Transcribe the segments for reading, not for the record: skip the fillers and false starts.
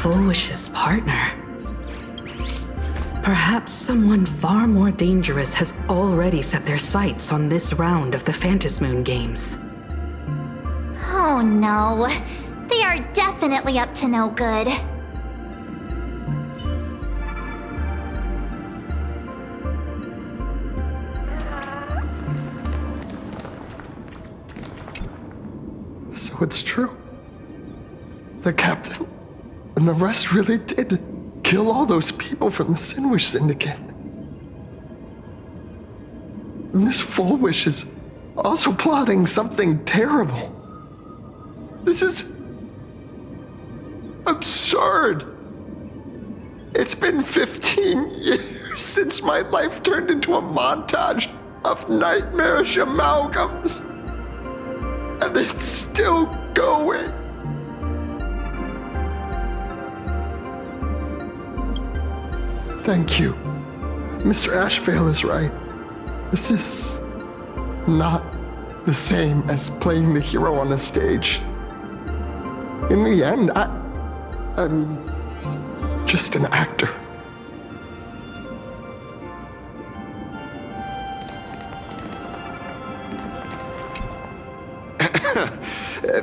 Fullwish's partner. Perhaps someone far more dangerous has already set their sights on this round of the Phantasmoon Games. Oh no. They are definitely up to no good. So it's true. The captain and the rest really did kill all those people from the Sinwish Syndicate. And this Fullwish is also plotting something terrible. This is absurd. It's been 15 years since my life turned into a montage of nightmarish amalgams. And it's still going. Thank you. Mr. Ashvale is right. This is not the same as playing the hero on a stage. In the end, I'm just an actor.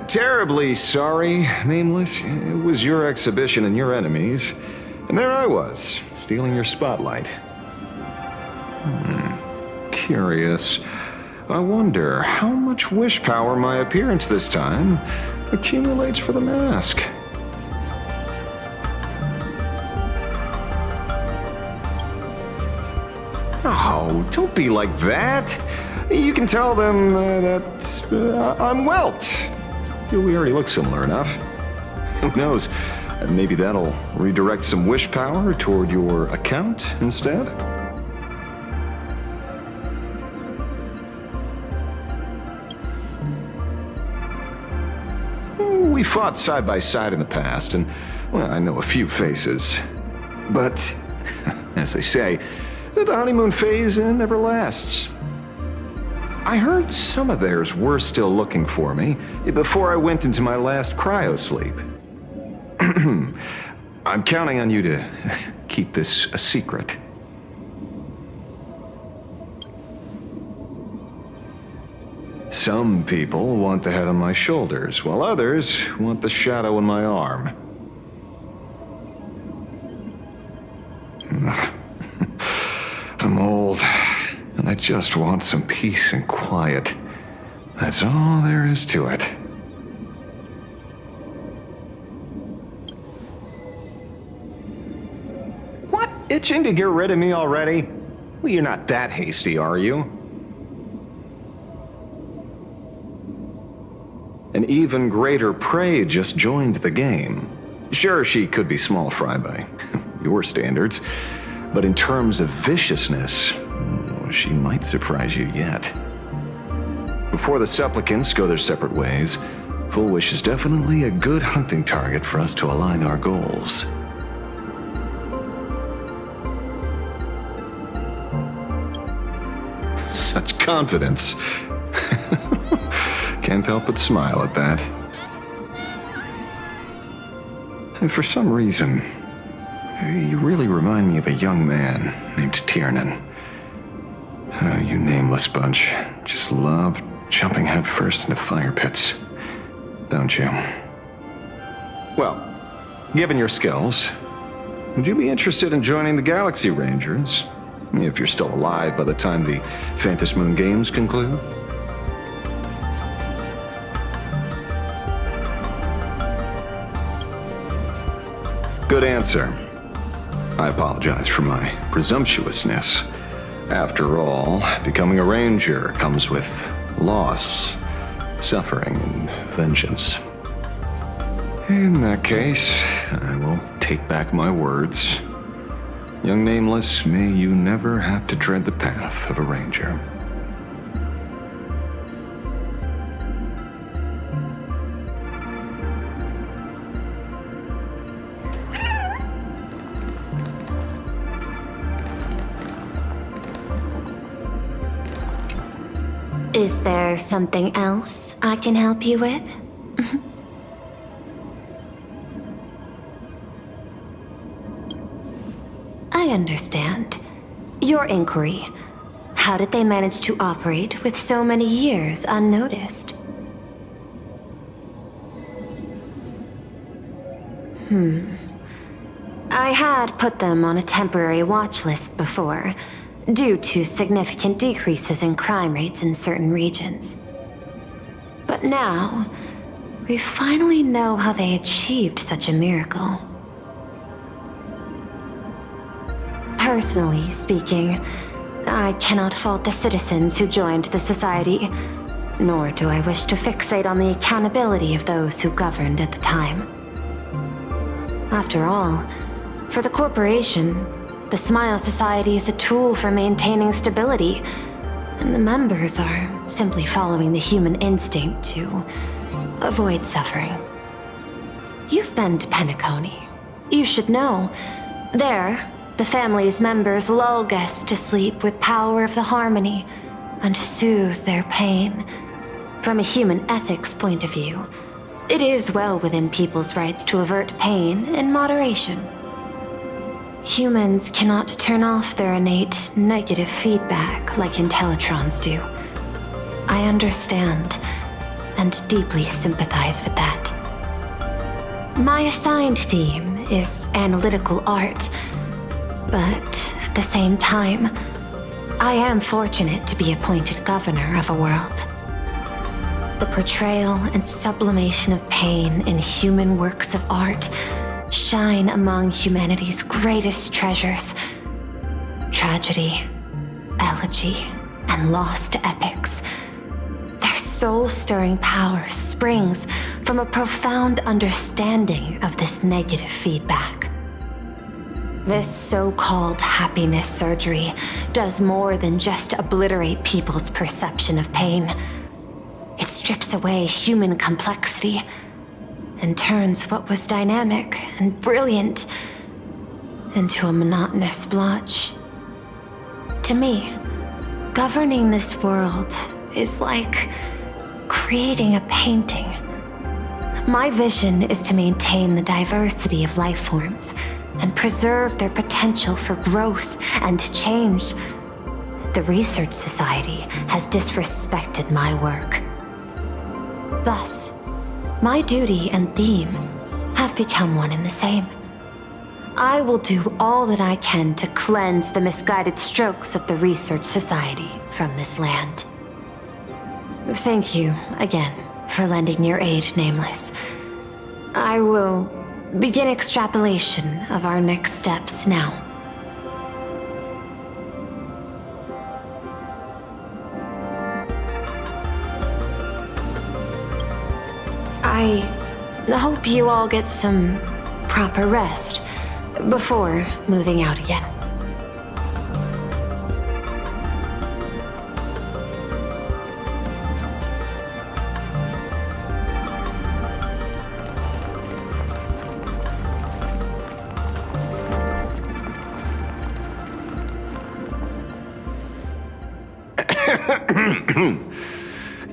Terribly sorry, Nameless. It was your exhibition and your enemies. And there I was, stealing your spotlight. Curious. I wonder how much wish power my appearance this time accumulates for the mask. Oh, don't be like that. You can tell them that I'm Welt. We already look similar enough. Who knows? Maybe that'll redirect some wish power toward your account instead? We fought side by side in the past, and, well, I know a few faces. But, as they say, the honeymoon phase never lasts. I heard some of theirs were still looking for me before I went into my last cryo-sleep. I'm counting on you to keep this a secret. Some people want the head on my shoulders, while others want the shadow in my arm. I'm old, and I just want some peace and quiet. That's all there is to it. What? Itching to get rid of me already? Well, you're not that hasty, are you? An even greater prey just joined the game. Sure, she could be small fry by your standards, but in terms of viciousness, she might surprise you yet. Before the supplicants go their separate ways, Fullwish is definitely a good hunting target for us to align our goals. Such confidence. Can't help but smile at that. And for some reason, you really remind me of a young man named Tiernan. Oh, you nameless bunch just love jumping headfirst into fire pits, don't you? Well, given your skills, would you be interested in joining the Galaxy Rangers? If you're still alive by the time the Phantasmoon Games conclude? Good answer. I apologize for my presumptuousness. After all, becoming a ranger comes with loss, suffering, and vengeance. In that case, I will take back my words. Young Nameless, may you never have to tread the path of a ranger. Is there something else I can help you with? I understand. Your inquiry. How did they manage to operate with so many years unnoticed? I had put them on a temporary watch list before, due to significant decreases in crime rates in certain regions. But now, we finally know how they achieved such a miracle. Personally speaking, I cannot fault the citizens who joined the society, nor do I wish to fixate on the accountability of those who governed at the time. After all, for the corporation, the Smile Society is a tool for maintaining stability, and the members are simply following the human instinct to avoid suffering. You've been to Penacony. You should know. There, the family's members lull guests to sleep with power of the harmony and soothe their pain. From a human ethics point of view, it is well within people's rights to avert pain in moderation. Humans cannot turn off their innate negative feedback like Intellitrons do. I understand and deeply sympathize with that. My assigned theme is analytical art, but at the same time, I am fortunate to be appointed governor of a world. The portrayal and sublimation of pain in human works of art shine among humanity's greatest treasures. Tragedy, elegy, and lost epics. Their soul-stirring power springs from a profound understanding of this negative feedback. This so-called happiness surgery does more than just obliterate people's perception of pain. It strips away human complexity and turns what was dynamic and brilliant into a monotonous blotch. To me, governing this world is like creating a painting. My vision is to maintain the diversity of life forms and preserve their potential for growth and change. The Research Society has disrespected my work. Thus, my duty and theme have become one and the same. I will do all that I can to cleanse the misguided strokes of the Research Society from this land. Thank you again for lending your aid, Nameless. I will begin extrapolation of our next steps now. I hope you all get some proper rest before moving out again.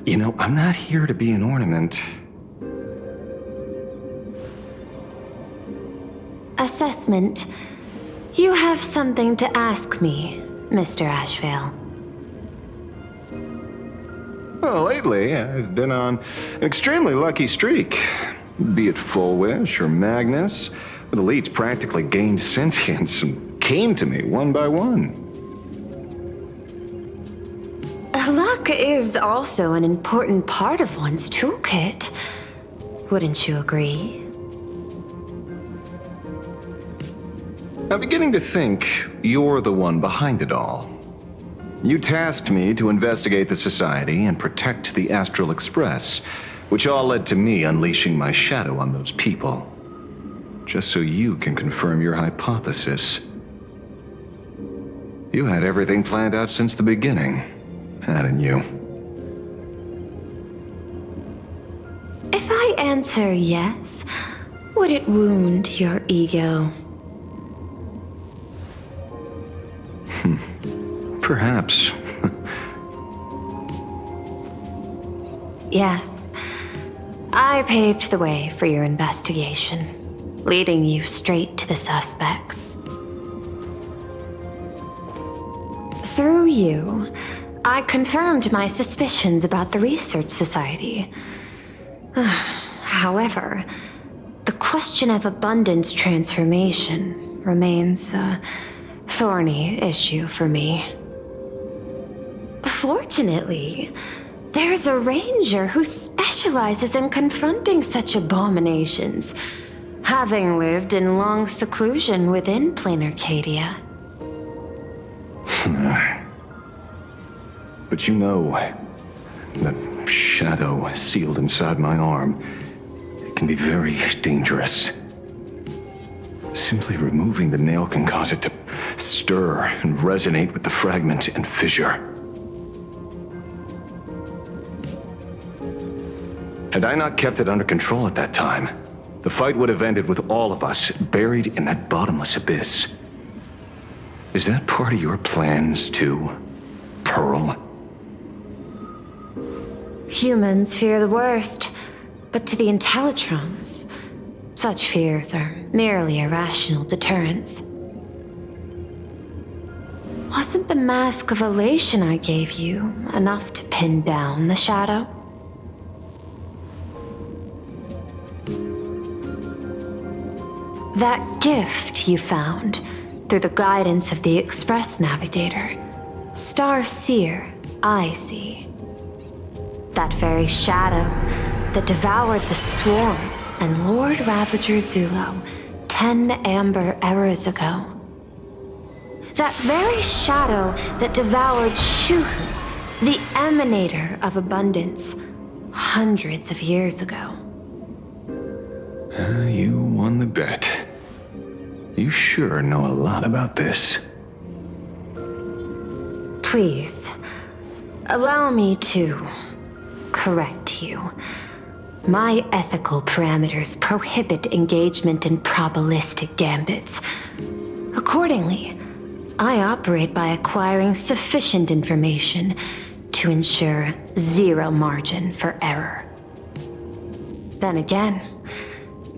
You know, I'm not here to be an ornament. Assessment. You have something to ask me, Mr. Ashvale. Well, lately, I've been on an extremely lucky streak. Be it Full Wish or Magnus, the elites practically gained sentience and came to me one by one. Luck is also an important part of one's toolkit. Wouldn't you agree? I'm beginning to think you're the one behind it all. You tasked me to investigate the Society and protect the Astral Express, which all led to me unleashing my shadow on those people. Just so you can confirm your hypothesis. You had everything planned out since the beginning, hadn't you? If I answer yes, would it wound your ego? Perhaps. Yes. I paved the way for your investigation, leading you straight to the suspects. you. I confirmed my suspicions about the Research Society. However, the question of abundance transformation remains a thorny issue for me. Fortunately, there's a ranger who specializes in confronting such abominations, having lived in long seclusion within plain Arcadia. But you know, the shadow sealed inside my arm can be very dangerous. Simply removing the nail can cause it to stir and resonate with the fragment and fissure. Had I not kept it under control at that time, the fight would have ended with all of us buried in that bottomless abyss. Is that part of your plans too, Pearl? Humans fear the worst, but to the Intellitrons, such fears are merely irrational deterrents. Wasn't the mask of elation I gave you enough to pin down the shadow? That gift you found through the guidance of the Express Navigator, Star Seer, I see. That very shadow that devoured the Swarm and Lord Ravager Zulo 10 amber eras ago. That very shadow that devoured Shuhu, the Emanator of Abundance, hundreds of years ago. You won the bet. You sure know a lot about this. Please, allow me to correct you. My ethical parameters prohibit engagement in probabilistic gambits. Accordingly, I operate by acquiring sufficient information to ensure zero margin for error. Then again,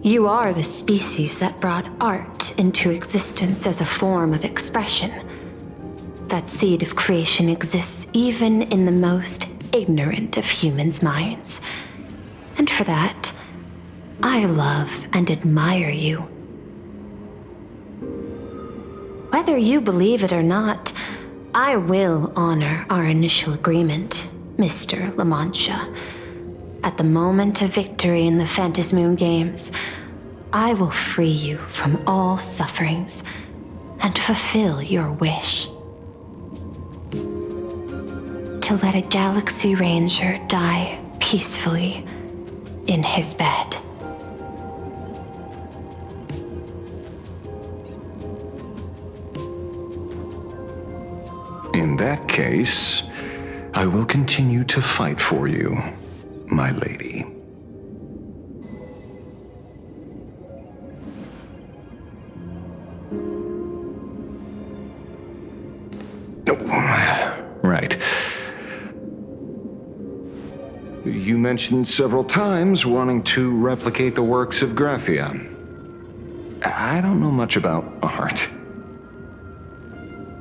you are the species that brought art into existence as a form of expression. That seed of creation exists even in the most ignorant of humans' minds. And for that, I love and admire you. Whether you believe it or not, I will honor our initial agreement, Mr. La Mancha. At the moment of victory in the Phantasmoon Games, I will free you from all sufferings and fulfill your wish. To let a Galaxy Ranger die peacefully in his bed. In that case, I will continue to fight for you, my lady. Oh, right. You mentioned several times wanting to replicate the works of Graphia. I don't know much about art.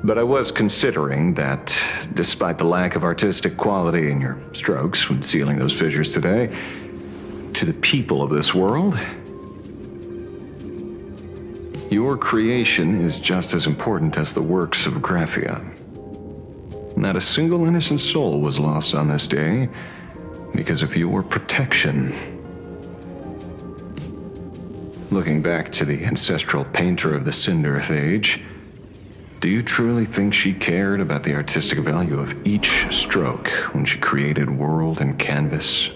But I was considering that, despite the lack of artistic quality in your strokes when sealing those fissures today, to the people of this world, your creation is just as important as the works of Graphia. Not a single innocent soul was lost on this day because of your protection. Looking back to the ancestral painter of the Cinderth Age, do you truly think she cared about the artistic value of each stroke when she created world and canvas?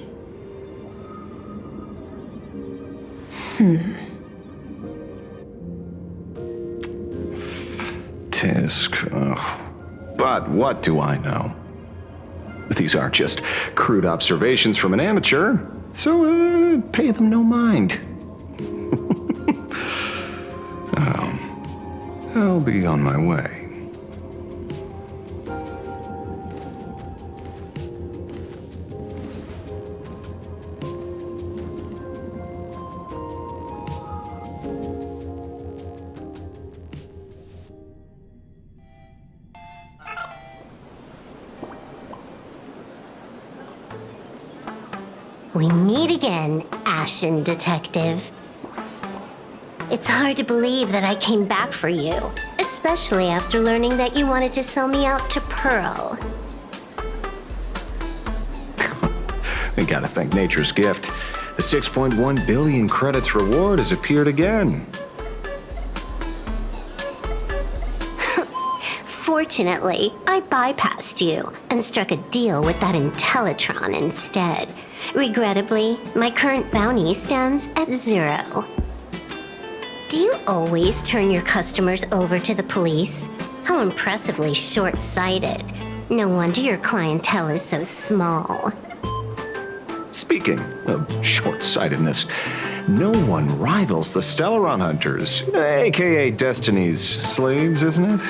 Tisk. Oh. But what do I know? These are just crude observations from an amateur, so pay them no mind. I'll be on my way. We meet again, Ashen Detective. It's hard to believe that I came back for you, especially after learning that you wanted to sell me out to Pearl. We gotta thank nature's gift. The 6.1 billion credits reward has appeared again. Fortunately, I bypassed you and struck a deal with that Intellitron instead. Regrettably, my current bounty stands at 0. Do you always turn your customers over to the police? How impressively short-sighted. No wonder your clientele is so small. Speaking of short-sightedness, no one rivals the Stellaron Hunters, aka Destiny's slaves, isn't it?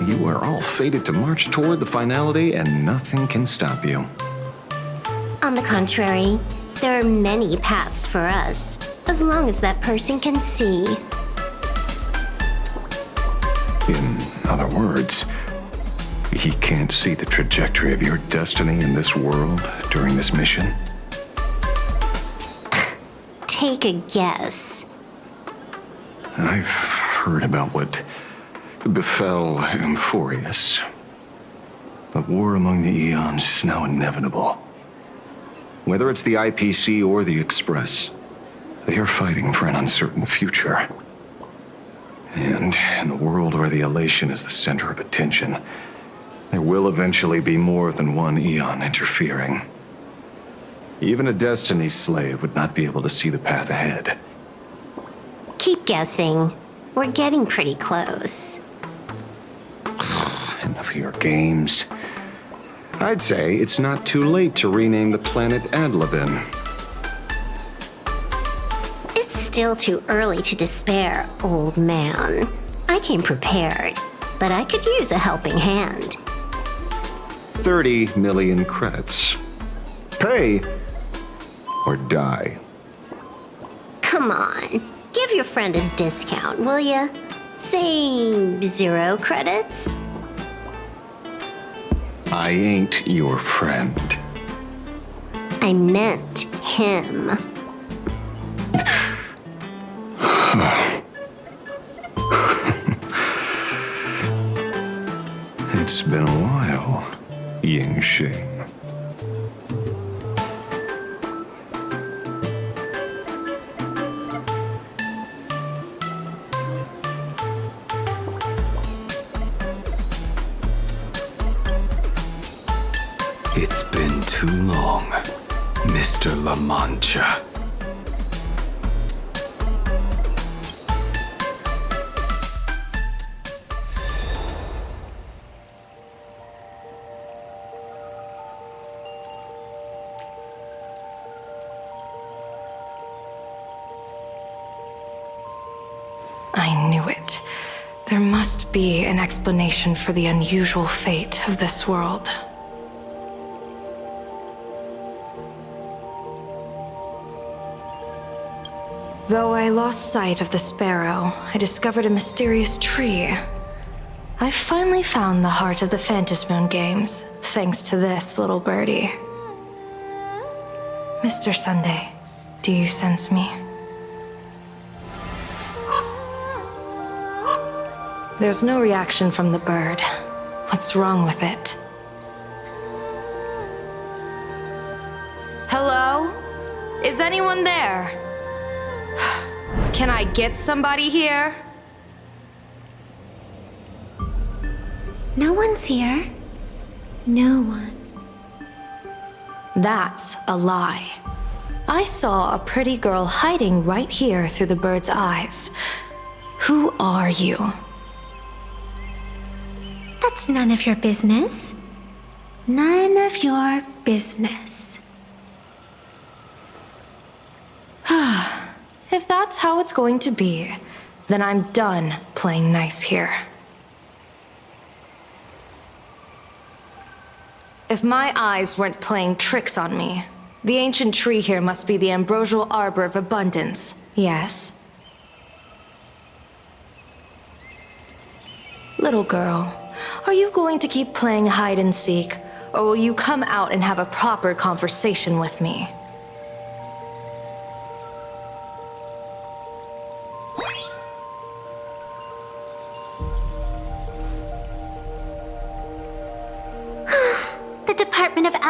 You are all fated to march toward the finality, and nothing can stop you. On the contrary, there are many paths for us, as long as that person can see. In other words, he can't see the trajectory of your destiny in this world during this mission? Take a guess. I've heard about what befell Euphorius. The war among the Eons is now inevitable. Whether it's the IPC or the Express, they are fighting for an uncertain future. And in the world where the elation is the center of attention, there will eventually be more than one Eon interfering. Even a Destiny slave would not be able to see the path ahead. Keep guessing. We're getting pretty close. Enough of your games. I'd say it's not too late to rename the planet Adlevin. It's still too early to despair, old man. I came prepared, but I could use a helping hand. 30 million credits. Pay or die. Come on, give your friend a discount, will ya? Say 0 credits? I ain't your friend. I meant him. It's been a while, Ying Shing. It's been too long, Mr. La Mancha. I knew it. There must be an explanation for the unusual fate of this world. Though I lost sight of the sparrow, I discovered a mysterious tree. I finally found the heart of the Phantasmoon games, thanks to this little birdie. Mr. Sunday, do you sense me? There's no reaction from the bird. What's wrong with it? Hello? Is anyone there? Can I get somebody here? No one's here. No one. That's a lie. I saw a pretty girl hiding right here through the bird's eyes. Who are you? That's none of your business. None of your business. If that's how it's going to be, then I'm done playing nice here. If my eyes weren't playing tricks on me, the ancient tree here must be the ambrosial arbor of abundance, yes? Little girl, are you going to keep playing hide and seek, or will you come out and have a proper conversation with me?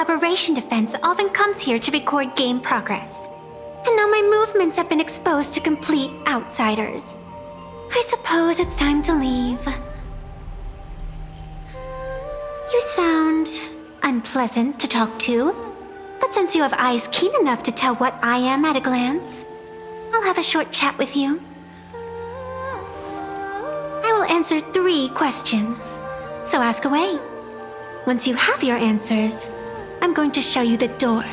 aberration defense often comes here to record game progress. And now my movements have been exposed to complete outsiders. I suppose it's time to leave. You sound unpleasant to talk to, but since you have eyes keen enough to tell what I am at a glance, I'll have a short chat with you. I will answer 3 questions, so ask away. Once you have your answers, I'm going to show you the door.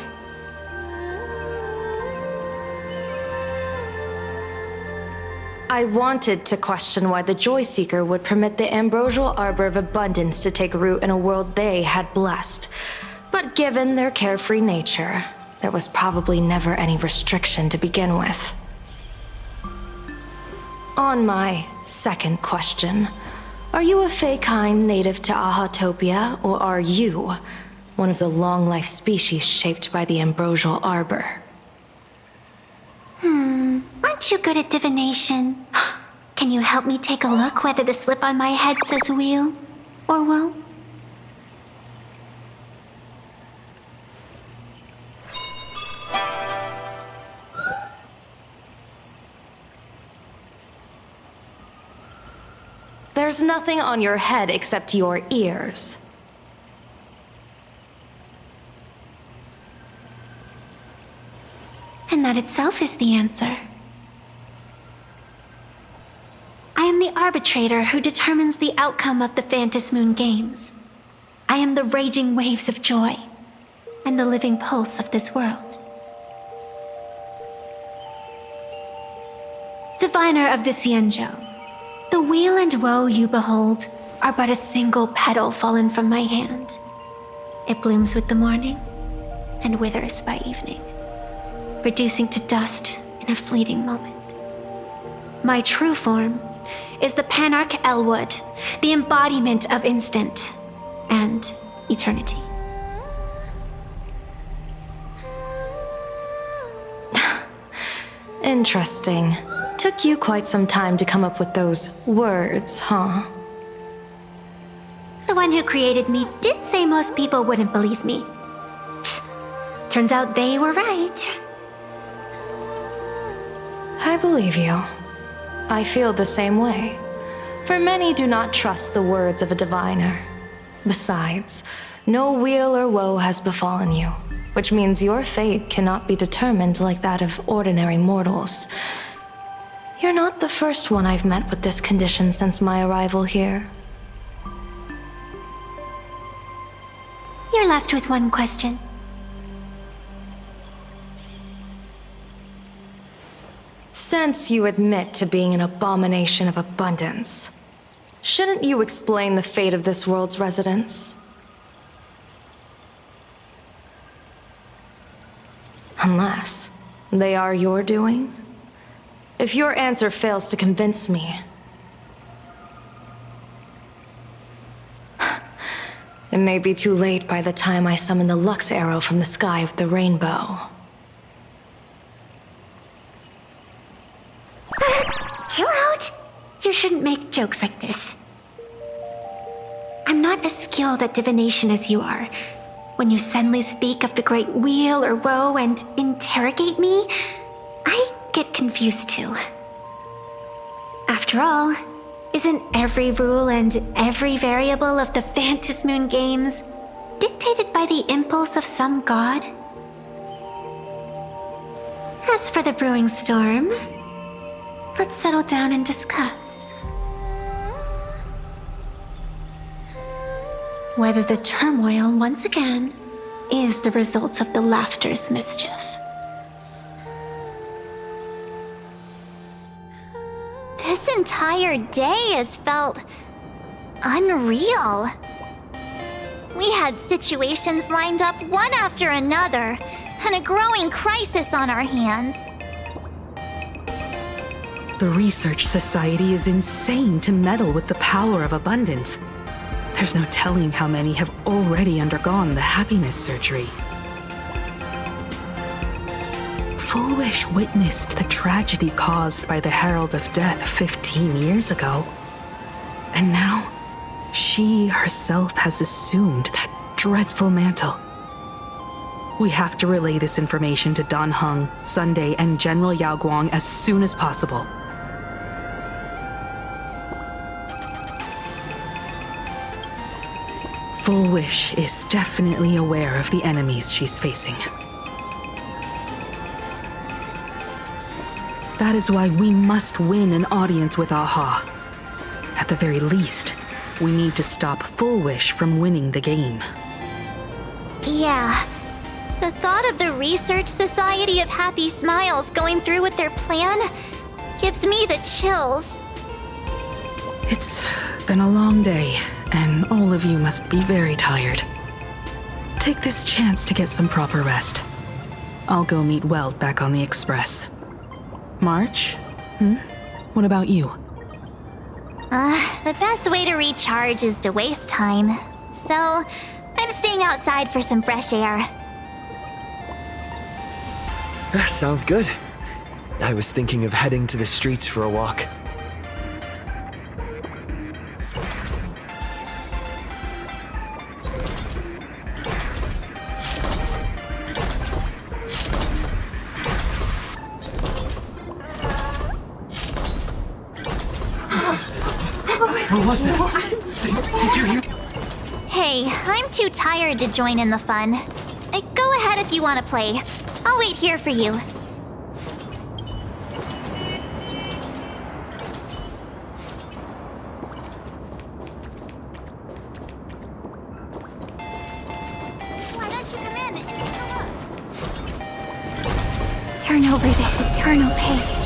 I wanted to question why the Joyseeker would permit the ambrosial arbor of abundance to take root in a world they had blessed. But given their carefree nature, there was probably never any restriction to begin with. On my second question, are you a Fey kind native to Ahatopia, or are you one of the long-life species shaped by the ambrosial arbor? Aren't you good at divination? Can you help me take a look whether the slip on my head says wheel or woe? There's nothing on your head except your ears. And that itself is the answer. I am the arbitrator who determines the outcome of the Phantasmoon Games. I am the raging waves of joy and the living pulse of this world. Diviner of the Xianzhou, the weal and woe you behold are but a single petal fallen from my hand. It blooms with the morning and withers by evening, reducing to dust in a fleeting moment. My true form is the Panarch Elwood, the embodiment of instant and eternity. Interesting. Took you quite some time to come up with those words, huh? The one who created me did say most people wouldn't believe me. Turns out they were right. I believe you. I feel the same way. For many do not trust the words of a diviner. Besides, no weal or woe has befallen you, which means your fate cannot be determined like that of ordinary mortals. You're not the first one I've met with this condition since my arrival here. You're left with one question. Since you admit to being an abomination of abundance, shouldn't you explain the fate of this world's residents? Unless they are your doing? If your answer fails to convince me, it may be too late by the time I summon the Lux Arrow from the sky with the rainbow. Chill out! You shouldn't make jokes like this. I'm not as skilled at divination as you are. When you suddenly speak of the great weal or woe and interrogate me, I get confused too. After all, isn't every rule and every variable of the Phantasmoon Games dictated by the impulse of some god? As for the brewing storm, let's settle down and discuss whether the turmoil once again is the result of the laughter's mischief. This entire day has felt unreal. We had situations lined up one after another, and a growing crisis on our hands. The Research Society is insane to meddle with the power of abundance. There's no telling how many have already undergone the happiness surgery. Fullwish witnessed the tragedy caused by the Herald of Death 15 years ago. And now, she herself has assumed that dreadful mantle. We have to relay this information to Dan Heng, Sunday, and General Yao Guang as soon as possible. Full Wish is definitely aware of the enemies she's facing. That is why we must win an audience with Aha. At the very least, we need to stop Full Wish from winning the game. Yeah. The thought of the Research Society of Happy Smiles going through with their plan gives me the chills. It's been a long day, and all of you must be very tired. Take this chance to get some proper rest. I'll go meet Weld back on the express. March? What about you? The best way to recharge is to waste time. So, I'm staying outside for some fresh air. Sounds good. I was thinking of heading to the streets for a walk. What was it? Did you hear? Hey, I'm too tired to join in the fun. Go ahead if you want to play. I'll wait here for you. Why don't you come in and take a look? Turn over this eternal page.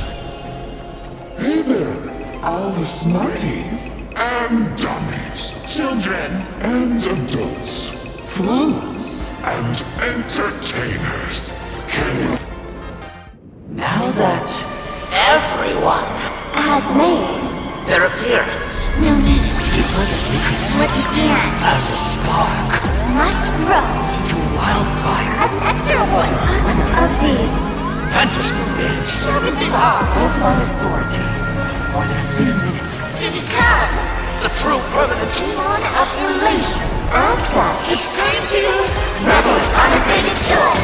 Hey there, all the smarties and dummies, children and adults, fools and entertainers. Now that everyone Has made. their appearance, No need. to keep further secrets What you can. as a spark Must grow. to wildfire. As an extra one of these. Fantasy games Shall receive all. of my authority more than 3 minutes. To become. The true permanent Demon of elation. As such. it's time to Revel in unabated joy.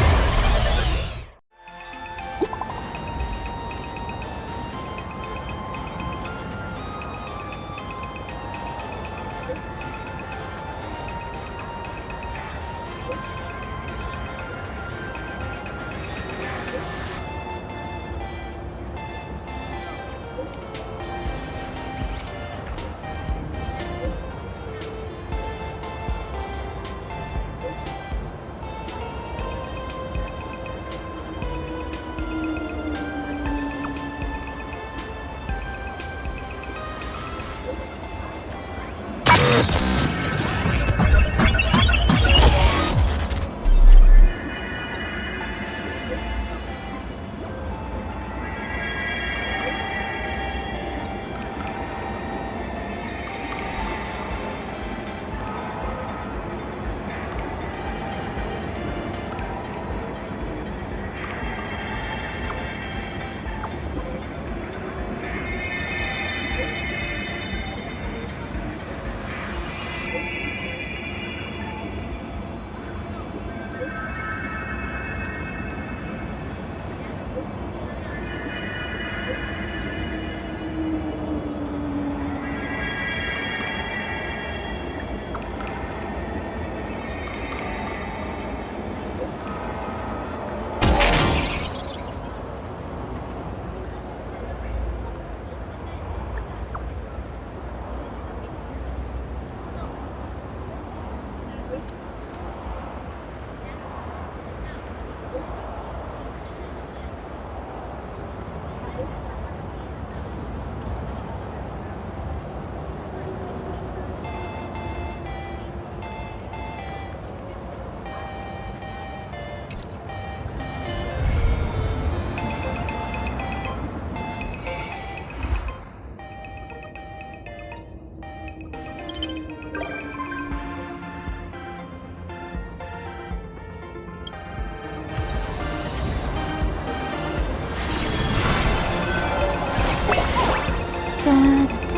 Dad.